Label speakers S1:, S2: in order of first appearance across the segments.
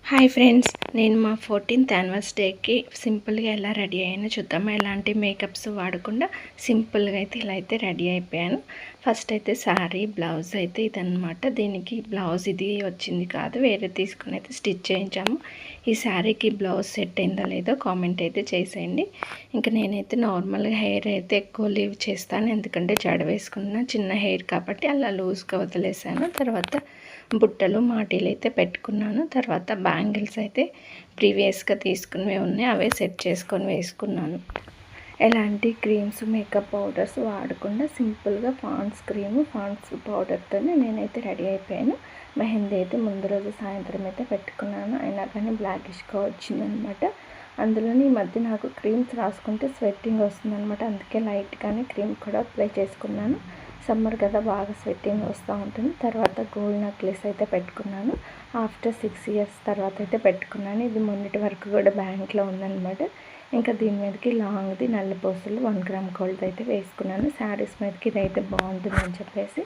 S1: Hi friends, నేను మా 14th యానివర్సరీకి సింపుల్గా ఎలా రెడీ అయ్యానో చూద్దాము. ఎలాంటి మేకప్స్ వాడకుండా సింపుల్గా అయితే ఇలా అయితే రెడీ అయిపోయాను. ఫస్ట్ అయితే శారీ బ్లౌజ్ అయితే ఇదనమాట. దీనికి బ్లౌజ్ ఇది వచ్చింది కాదు, వేరే తీసుకుని అయితే స్టిచ్ చేయించాము. ఈ శారీకి బ్లౌజ్ సెట్ అయిందో లేదో కామెంట్ అయితే చేసేయండి. ఇంకా నేనైతే నార్మల్గా హెయిర్ అయితే ఎక్కువ లీవ్ చేస్తాను, ఎందుకంటే జడ వేసుకున్న చిన్న హెయిర్ కాబట్టి అలా లూజ్గా వదిలేసాను. తర్వాత బుట్టలు మాటీలు అయితే పెట్టుకున్నాను. తర్వాత బ్యాంగిల్స్ అయితే ప్రీవియస్గా తీసుకున్నవి ఉన్నాయి, అవే సెట్ చేసుకొని వేసుకున్నాను. ఎలాంటి క్రీమ్స్ మేకప్ పౌడర్స్ వాడకుండా సింపుల్గా పాండ్స్ క్రీము పాండ్స్ పౌడర్తో నేనైతే రెడీ అయిపోయాను. మెహందీ అయితే ముందు రోజు సాయంత్రం అయితే పెట్టుకున్నాను, అయినా కానీ బ్లాకిష్గా వచ్చిందనమాట. అందులోని ఈ మధ్య నాకు క్రీమ్స్ రాసుకుంటే స్వెట్టింగ్ వస్తుందనమాట, అందుకే లైట్గానే క్రీమ్ కూడా అప్లై చేసుకున్నాను. సమ్మర్ కదా, బాగా స్వెట్టింగ్ వస్తూ ఉంటుంది. తర్వాత గోల్డ్ నెక్లెస్ అయితే పెట్టుకున్నాను. ఆఫ్టర్ 6 years తర్వాత అయితే పెట్టుకున్నాను. ఇది మొన్నటి వరకు కూడా బ్యాంక్లో ఉందన్నమాట. ఇంకా దీని మీదకి లాంగ్ది నల్లపూసలు 1 gram గోల్డ్ అయితే వేసుకున్నాను. శారీస్ మీదకి ఇదైతే బాగుంటుందని చెప్పేసి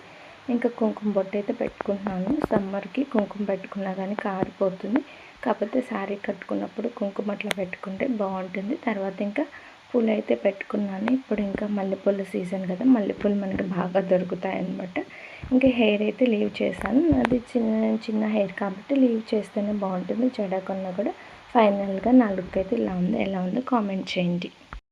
S1: ఇంకా కుంకుమ బొట్టు అయితే పెట్టుకుంటున్నాను. సమ్మర్కి కుంకుమ పెట్టుకున్నా కానీ కారిపోతుంది, కాకపోతే శారీ కట్టుకున్నప్పుడు కుంకుమ అట్లా పెట్టుకుంటే బాగుంటుంది. తర్వాత ఇంకా పూలు అయితే పెట్టుకున్నాను. ఇప్పుడు ఇంకా మల్లెపూల సీజన్ కదా, మల్లెపూలు మనకి బాగా దొరుకుతాయి అన్నమాట. ఇంకా హెయిర్ అయితే లీవ్ చేశాను. అది చిన్న హెయిర్ కాబట్టి లీవ్ చేస్తేనే బాగుంటుంది. జడ కొన్నా కూడా ఫైనల్గా నా లుక్ అయితే ఇలా ఉంది. ఎలా ఉందో కామెంట్ చేయండి.